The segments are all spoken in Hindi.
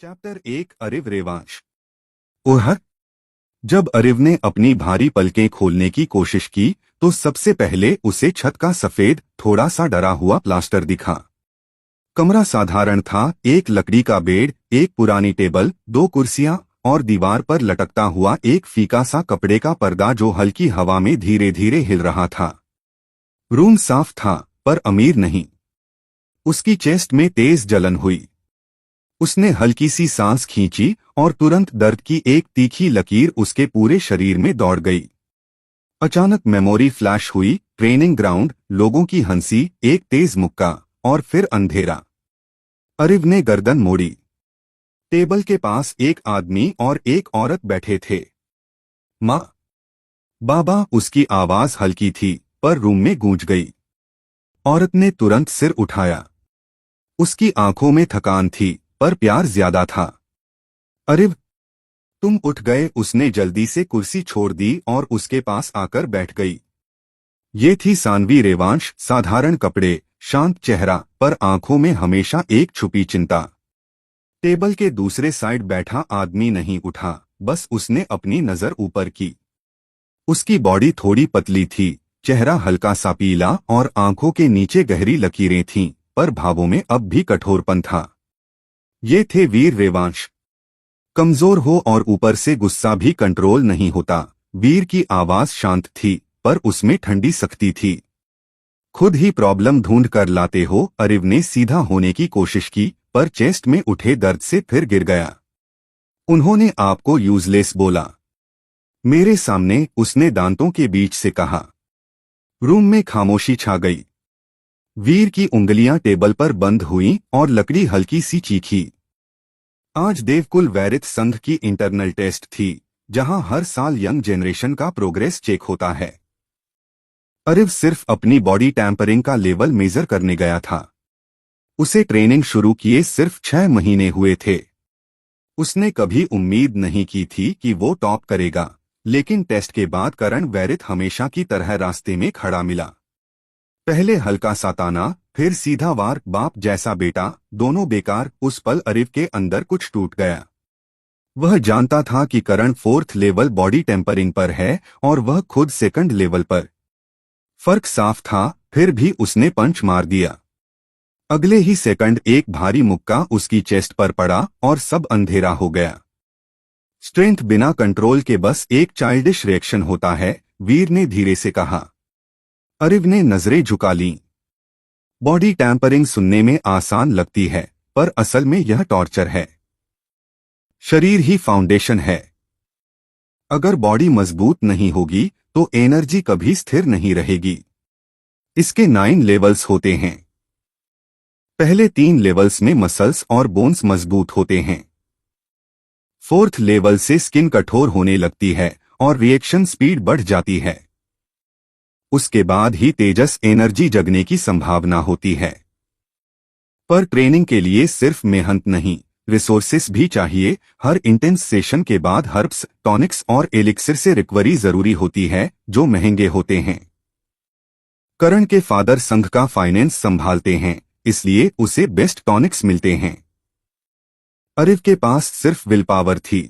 चैप्टर 1 अरिव रेवांश। ओह, जब अरिव ने अपनी भारी पलकें खोलने की कोशिश की तो सबसे पहले उसे छत का सफेद थोड़ा सा डरा हुआ प्लास्टर दिखा। कमरा साधारण था, एक लकड़ी का बेड, एक पुरानी टेबल, दो कुर्सियां और दीवार पर लटकता हुआ एक फीका सा कपड़े का पर्दा जो हल्की हवा में धीरे धीरे हिल रहा था। रूम साफ था पर अमीर नहीं। उसकी चेस्ट में तेज जलन हुई। उसने हल्की सी सांस खींची और तुरंत दर्द की एक तीखी लकीर उसके पूरे शरीर में दौड़ गई। अचानक मेमोरी फ्लैश हुई, ट्रेनिंग ग्राउंड, लोगों की हंसी, एक तेज मुक्का और फिर अंधेरा। अरिव ने गर्दन मोड़ी। टेबल के पास एक आदमी और एक औरत बैठे थे। माँ, बाबा, उसकी आवाज हल्की थी पर रूम में गूंज गई। औरत ने तुरंत सिर उठाया। उसकी आंखों में थकान थी पर प्यार ज्यादा था। अरिव, तुम उठ गए। उसने जल्दी से कुर्सी छोड़ दी और उसके पास आकर बैठ गई। ये थी सानवी रेवांश, साधारण कपड़े, शांत चेहरा, पर आंखों में हमेशा एक छुपी चिंता। टेबल के दूसरे साइड बैठा आदमी नहीं उठा, बस उसने अपनी नजर ऊपर की। उसकी बॉडी थोड़ी पतली थी, चेहरा हल्का सा पीला और आंखों के नीचे गहरी लकीरें थीं, पर भावों में अब भी कठोरपन था। ये थे वीर रेवांश। कमजोर हो और ऊपर से गुस्सा भी कंट्रोल नहीं होता। वीर की आवाज शांत थी पर उसमें ठंडी सख्ती थी। खुद ही प्रॉब्लम ढूंढ कर लाते हो। अरिव ने सीधा होने की कोशिश की पर चेस्ट में उठे दर्द से फिर गिर गया। उन्होंने आपको यूजलेस बोला मेरे सामने, उसने दांतों के बीच से कहा। रूम में खामोशी छा गई। वीर की उंगलियां टेबल पर बंद हुईं और लकड़ी हल्की सी चीखी। आज देवकुल वैरित संघ की इंटरनल टेस्ट थी, जहां हर साल यंग जनरेशन का प्रोग्रेस चेक होता है। अरिव सिर्फ अपनी बॉडी टैंपरिंग का लेवल मेजर करने गया था। उसे ट्रेनिंग शुरू किए सिर्फ 6 महीने हुए थे। उसने कभी उम्मीद नहीं की थी कि वो टॉप करेगा, लेकिन टेस्ट के बाद करण वैरित हमेशा की तरह रास्ते में खड़ा मिला। पहले हल्का सा ताना, फिर सीधा वार, बाप जैसा बेटा, दोनों बेकार। उस पल अरिव के अंदर कुछ टूट गया। वह जानता था कि करण 4th लेवल बॉडी टेम्परिंग पर है और वह खुद 2nd लेवल पर। फर्क साफ था, फिर भी उसने पंच मार दिया। अगले ही सेकंड एक भारी मुक्का उसकी चेस्ट पर पड़ा और सब अंधेरा हो गया। स्ट्रेंथ बिना कंट्रोल के बस एक चाइल्डिश रिएक्शन होता है, वीर ने धीरे से कहा। अरिव ने नजरें झुका लीं। बॉडी टैंपरिंग सुनने में आसान लगती है, पर असल में यह टॉर्चर है। शरीर ही फाउंडेशन है। अगर बॉडी मजबूत नहीं होगी तो एनर्जी कभी स्थिर नहीं रहेगी। इसके 9 लेवल्स होते हैं। पहले 3 लेवल्स में मसल्स और बोन्स मजबूत होते हैं। 4th लेवल से स्किन कठोर होने लगती है और रिएक्शन स्पीड बढ़ जाती है। उसके बाद ही तेजस, एनर्जी जगने की संभावना होती है। पर ट्रेनिंग के लिए सिर्फ मेहनत नहीं, रिसोर्सेस भी चाहिए। हर इंटेंस सेशन के बाद हर्ब्स, टॉनिक्स और एलिक्सिर से रिकवरी जरूरी होती है, जो महंगे होते हैं। करण के फादर संघ का फाइनेंस संभालते हैं, इसलिए उसे बेस्ट टॉनिक्स मिलते हैं। अरिव के पास सिर्फ विल पावर थी।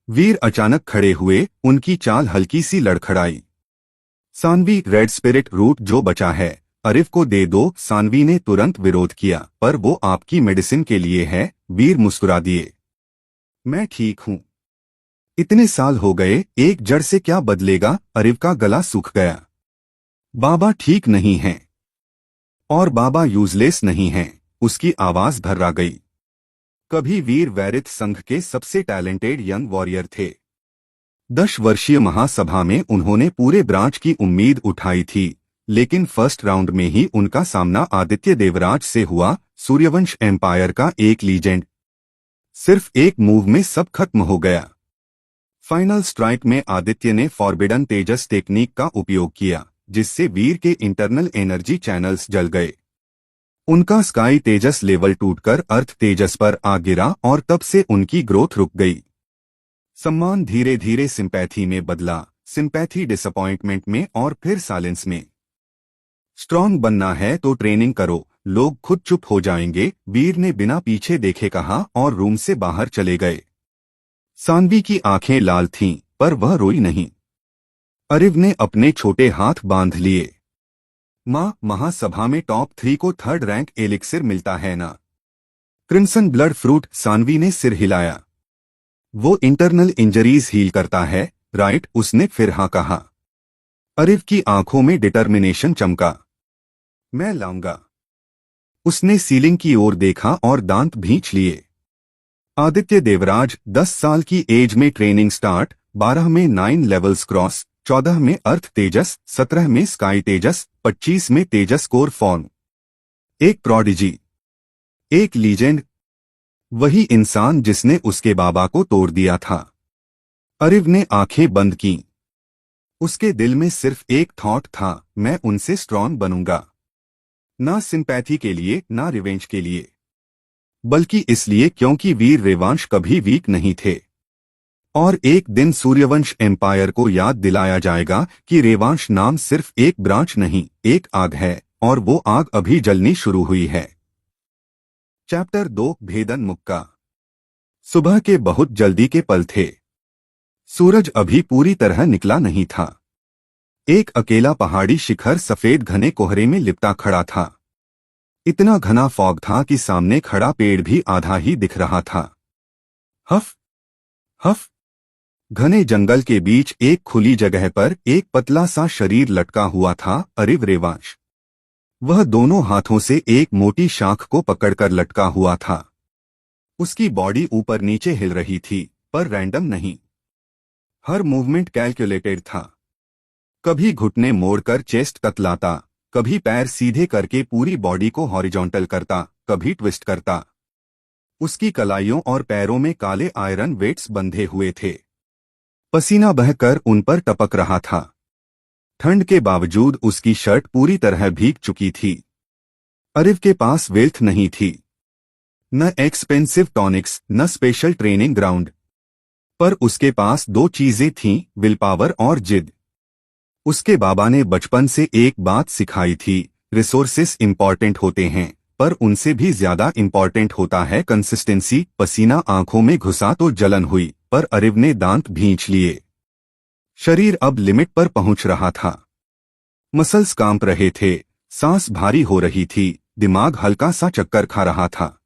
वीर अचानक खड़े हुए, उनकी चाल हल्की सी लड़खड़ाई। सानवी, रेड स्पिरिट रूट जो बचा है अरिव को दे दो। सानवी ने तुरंत विरोध किया, पर वो आपकी मेडिसिन के लिए है। वीर मुस्कुरा दिए। मैं ठीक हूं। इतने साल हो गए, एक जड़ से क्या बदलेगा? अरिव का गला सूख गया। बाबा ठीक नहीं हैं। और बाबा यूजलेस नहीं हैं। उसकी आवाज भर्रा गई। कभी वीर वैरित संघ के सबसे टैलेंटेड यंग वॉरियर थे। 10 वर्षीय महासभा में उन्होंने पूरे ब्रांच की उम्मीद उठाई थी, लेकिन फर्स्ट राउंड में ही उनका सामना आदित्य देवराज से हुआ, सूर्यवंश एम्पायर का एक लीजेंड। सिर्फ एक मूव में सब खत्म हो गया। फाइनल स्ट्राइक में आदित्य ने फॉरबिडन तेजस टेक्निक का उपयोग किया, जिससे वीर के इंटरनल एनर्जी चैनल्स जल गए। उनका स्काई तेजस लेवल टूटकर अर्थ तेजस पर आ गिरा और तब से उनकी ग्रोथ रुक गई। सम्मान धीरे धीरे सिंपैथी में बदला, सिंपैथी डिसअपॉइंटमेंट में और फिर साइलेंस में। स्ट्रॉन्ग बनना है तो ट्रेनिंग करो, लोग खुद चुप हो जाएंगे, वीर ने बिना पीछे देखे कहा और रूम से बाहर चले गए। सानवी की आंखें लाल थीं, पर वह रोई नहीं। अरिव ने अपने छोटे हाथ बांध लिए। माँ, महासभा में टॉप 3 को 3rd रैंक एलिक्सिर मिलता है ना? क्रिम्सन ब्लड फ्रूट, सानवी ने सिर हिलाया। वो इंटरनल इंजरीज हील करता है, राइट? उसने फिर हाँ कहा। अरिव की आंखों में डिटर्मिनेशन चमका। मैं लाऊंगा। उसने सीलिंग की ओर देखा और दांत भींच लिए। आदित्य देवराज, 10 साल की एज में ट्रेनिंग स्टार्ट, 12 में 9 लेवल्स क्रॉस, 14 में अर्थ तेजस, 17 में स्काई तेजस, 25 में तेजस कोर फॉर्म। एक प्रोडिजी, एक लीजेंड, वही इंसान जिसने उसके बाबा को तोड़ दिया था। अरिव ने आंखें बंद की। उसके दिल में सिर्फ एक थॉट था, मैं उनसे स्ट्रॉन्ग बनूंगा। ना सिंपैथी के लिए, ना रिवेंज के लिए, बल्कि इसलिए क्योंकि वीर रेवांश कभी वीक नहीं थे। और एक दिन सूर्यवंश एम्पायर को याद दिलाया जाएगा कि रेवांश नाम सिर्फ एक ब्रांच नहीं, एक आग है, और वो आग अभी जलनी शुरू हुई है। चैप्टर 2, भेदन मुक्का। सुबह के बहुत जल्दी के पल थे। सूरज अभी पूरी तरह निकला नहीं था। एक अकेला पहाड़ी शिखर सफेद घने कोहरे में लिपटा खड़ा था। इतना घना फॉग था कि सामने खड़ा पेड़ भी आधा ही दिख रहा था। हफ हफ। घने जंगल के बीच एक खुली जगह पर एक पतला सा शरीर लटका हुआ था, अरिव रेवांश। वह दोनों हाथों से एक मोटी शाख को पकड़कर लटका हुआ था। उसकी बॉडी ऊपर नीचे हिल रही थी, पर रैंडम नहीं। हर मूवमेंट कैलकुलेटेड था। कभी घुटने मोड़कर चेस्ट कतलाता, कभी पैर सीधे करके पूरी बॉडी को हॉरिजॉन्टल करता, कभी ट्विस्ट करता। उसकी कलाइयों और पैरों में काले आयरन वेट्स बंधे हुए थे। पसीना बहकर उन पर टपक रहा था। ठंड के बावजूद उसकी शर्ट पूरी तरह भीग चुकी थी। अरिव के पास वेल्थ नहीं थी, न एक्सपेंसिव टॉनिक्स, न स्पेशल ट्रेनिंग ग्राउंड, पर उसके पास दो चीजें थीं, विल पावर और जिद। उसके बाबा ने बचपन से एक बात सिखाई थी, रिसोर्सेस इंपॉर्टेंट होते हैं, पर उनसे भी ज्यादा इंपॉर्टेंट होता है कंसिस्टेंसी। पसीना आंखों में घुसा तो जलन हुई, पर अरिव ने दांत भींच लिए। शरीर अब लिमिट पर पहुंच रहा था। मसल्स कांप रहे थे, सांस भारी हो रही थी, दिमाग हल्का सा चक्कर खा रहा था।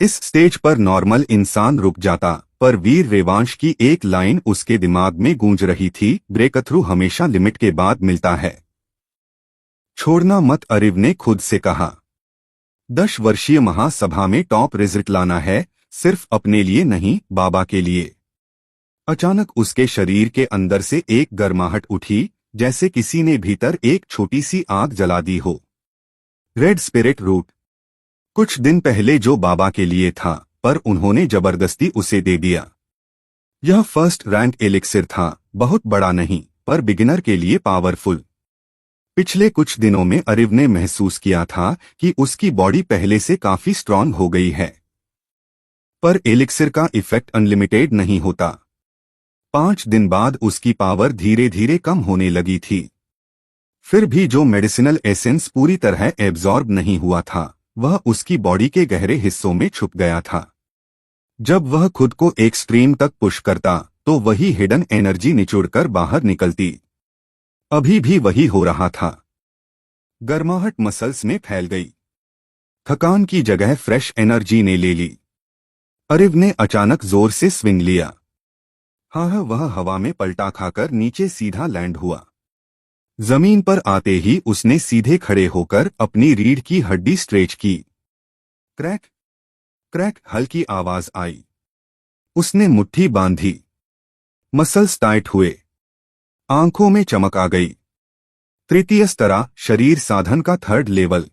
इस स्टेज पर नॉर्मल इंसान रुक जाता, पर वीर रेवांश की एक लाइन उसके दिमाग में गूंज रही थी, ब्रेकथ्रू हमेशा लिमिट के बाद मिलता है। छोड़ना मत, अरिव ने खुद से कहा। 10 वर्षीय महासभा में टॉप रिजल्ट लाना है, सिर्फ अपने लिए नहीं, बाबा के लिए। अचानक उसके शरीर के अंदर से एक गर्माहट उठी, जैसे किसी ने भीतर एक छोटी सी आग जला दी हो। Red spirit root. कुछ दिन पहले जो बाबा के लिए था, पर उन्होंने जबरदस्ती उसे दे दिया। यह 1st रैंक एलिक्सिर था, बहुत बड़ा नहीं, पर बिगिनर के लिए पावरफुल। पिछले कुछ दिनों में अरिव ने महसूस किया था कि उसकी बॉडी पहले से काफी स्ट्रांग हो गई है। पर एलिक्सिर का इफेक्ट अनलिमिटेड नहीं होता। 5 दिन बाद उसकी पावर धीरे धीरे कम होने लगी थी। फिर भी जो मेडिसिनल एसेंस पूरी तरह एब्जॉर्ब नहीं हुआ था, वह उसकी बॉडी के गहरे हिस्सों में छुप गया था। जब वह खुद को एक्सट्रीम तक पुश करता, तो वही हिडन एनर्जी निचुड़कर बाहर निकलती। अभी भी वही हो रहा था। गर्माहट मसल्स में फैल गई। थकान की जगह फ्रेश एनर्जी ने ले ली। अरिव ने अचानक जोर से स्विंग लिया। हाँ, वह हवा में पलटा खाकर नीचे सीधा लैंड हुआ। जमीन पर आते ही उसने सीधे खड़े होकर अपनी रीढ़ की हड्डी स्ट्रेच की। क्रैक क्रैक, हल्की आवाज आई। उसने मुट्ठी बांधी। मसल्स टाइट हुए। आंखों में चमक आ गई। तृतीय स्तरा, शरीर साधन का 3rd लेवल।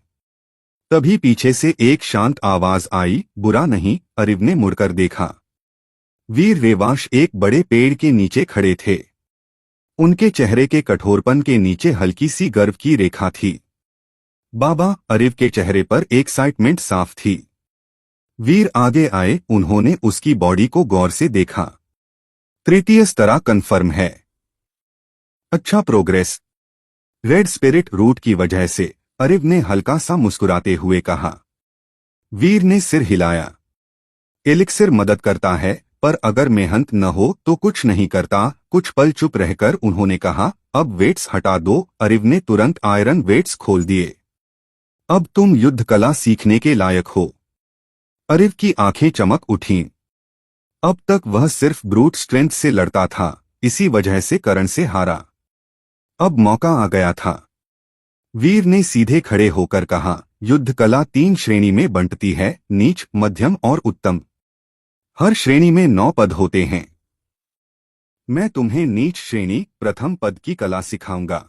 तभी पीछे से एक शांत आवाज आई, बुरा नहीं। अरिव ने मुड़कर देखा। वीर रेवांश एक बड़े पेड़ के नीचे खड़े थे। उनके चेहरे के कठोरपन के नीचे हल्की सी गर्व की रेखा थी। बाबा, अरिव के चेहरे पर एक्साइटमेंट साफ थी। वीर आगे आए, उन्होंने उसकी बॉडी को गौर से देखा। तृतीय स्तरा कन्फर्म है। अच्छा प्रोग्रेस। रेड स्पिरिट रूट की वजह से अरिव ने हल्का सा मुस्कुराते हुए कहा। वीर ने सिर हिलाया। एलिक्सिर मदद करता है, पर अगर मेहनत न हो तो कुछ नहीं करता। कुछ पल चुप रहकर उन्होंने कहा, अब वेट्स हटा दो। अरिव ने तुरंत आयरन वेट्स खोल दिए। अब तुम युद्ध कला सीखने के लायक हो। अरिव की आंखें चमक उठीं। अब तक वह सिर्फ ब्रूट स्ट्रेंथ से लड़ता था, इसी वजह से करण से हारा। अब मौका आ गया था। वीर ने सीधे खड़े होकर कहा, युद्ध कला 3 श्रेणी में बंटती है, नीच, मध्यम और उत्तम। हर श्रेणी में 9 पद होते हैं। मैं तुम्हें नीच श्रेणी प्रथम पद की कला सिखाऊंगा।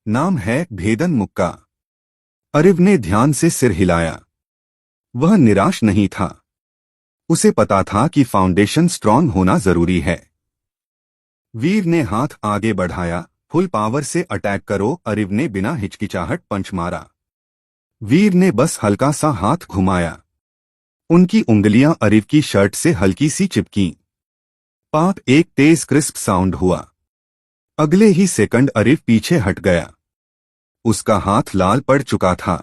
नाम है भेदन मुक्का। अरिव ने ध्यान से सिर हिलाया। वह निराश नहीं था। उसे पता था कि फाउंडेशन स्ट्रांग होना जरूरी है। वीर ने हाथ आगे बढ़ाया। फुल पावर से अटैक करो। अरिव ने बिना हिचकिचाहट पंच मारा। वीर ने बस हल्का सा हाथ घुमाया। उनकी उंगलियां अरिव की शर्ट से हल्की सी चिपकीं। पाप, एक तेज क्रिस्प साउंड हुआ। अगले ही सेकंड अरिव पीछे हट गया। उसका हाथ लाल पड़ चुका था।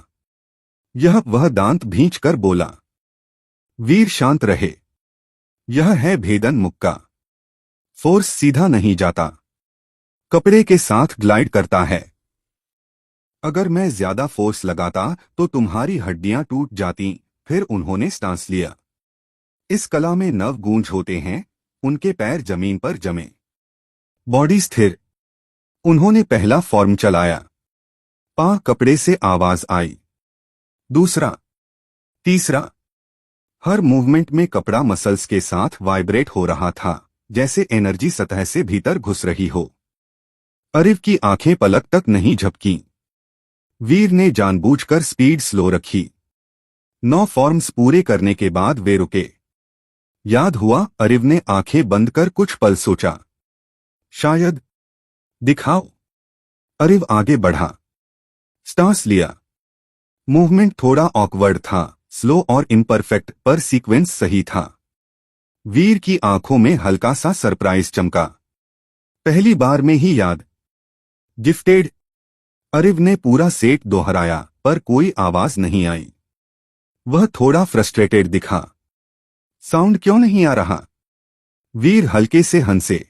वह दांत भींचकर बोला। वीर शांत रहे। यह है भेदन मुक्का। फोर्स सीधा नहीं जाता, कपड़े के साथ ग्लाइड करता है। अगर मैं ज्यादा फोर्स लगाता तो तुम्हारी हड्डियां टूट जाती। फिर उन्होंने सांस लिया। इस कला में 9 गूंज होते हैं, उनके पैर जमीन पर जमे, बॉडी स्थिर। उन्होंने पहला फॉर्म चलाया। पा, कपड़े से आवाज आई। दूसरा, तीसरा। हर मूवमेंट में कपड़ा मसल्स के साथ वाइब्रेट हो रहा था, जैसे एनर्जी सतह से भीतर घुस रही हो। अरिव की आंखें पलक तक नहीं झपकीं। वीर ने जानबूझकर स्पीड स्लो रखी। 9 फॉर्म्स पूरे करने के बाद वे रुके। याद हुआ। अरिव ने आंखें बंद कर कुछ पल सोचा। शायद। दिखाओ। अरिव आगे बढ़ा। सांस लिया। मूवमेंट थोड़ा ऑकवर्ड था, स्लो और इम्परफेक्ट, पर सीक्वेंस सही था। वीर की आंखों में हल्का सा सरप्राइज चमका। पहली बार में ही याद। गिफ्टेड। अरिव ने पूरा सेट दोहराया, पर कोई आवाज नहीं आई। वह थोड़ा फ्रस्ट्रेटेड दिखा। साउंड क्यों नहीं आ रहा? वीर हल्के से हंसे।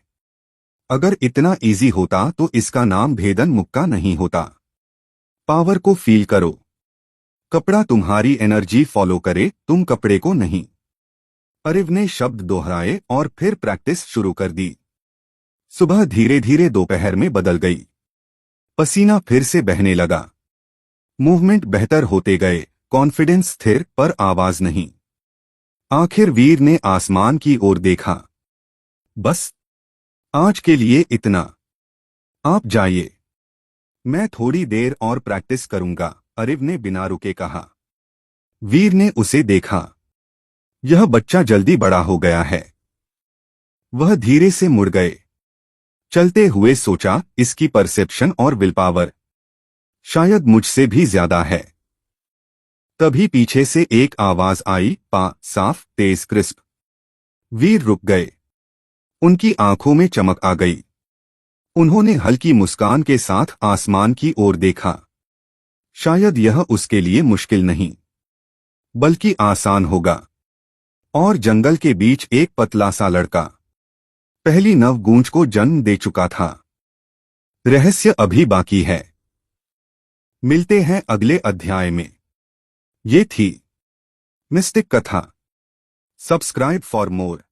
अगर इतना इजी होता तो इसका नाम भेदन मुक्का नहीं होता। पावर को फील करो। कपड़ा तुम्हारी एनर्जी फॉलो करे, तुम कपड़े को नहीं। अरिव ने शब्द दोहराए और फिर प्रैक्टिस शुरू कर दी। सुबह धीरे धीरे दोपहर में बदल गई। पसीना फिर से बहने लगा। मूवमेंट बेहतर होते गए, कॉन्फिडेंस स्थिर, पर आवाज नहीं। आखिर वीर ने आसमान की ओर देखा। बस आज के लिए इतना। आप जाइए, मैं थोड़ी देर और प्रैक्टिस करूंगा। अरिव ने बिना रुके कहा। वीर ने उसे देखा। यह बच्चा जल्दी बड़ा हो गया है। वह धीरे से मुड़ गए। चलते हुए सोचा, इसकी परसेप्शन और विल पावर शायद मुझसे भी ज्यादा है। तभी पीछे से एक आवाज आई, पा, साफ, तेज, क्रिस्प। वीर रुक गए। उनकी आंखों में चमक आ गई। उन्होंने हल्की मुस्कान के साथ आसमान की ओर देखा। शायद यह उसके लिए मुश्किल नहीं, बल्कि आसान होगा। और जंगल के बीच एक पतला सा लड़का पहली नव गूंज को जन्म दे चुका था। रहस्य अभी बाकी है। मिलते हैं अगले अध्याय में। ये थी मिस्टिक कथा। Subscribe for more.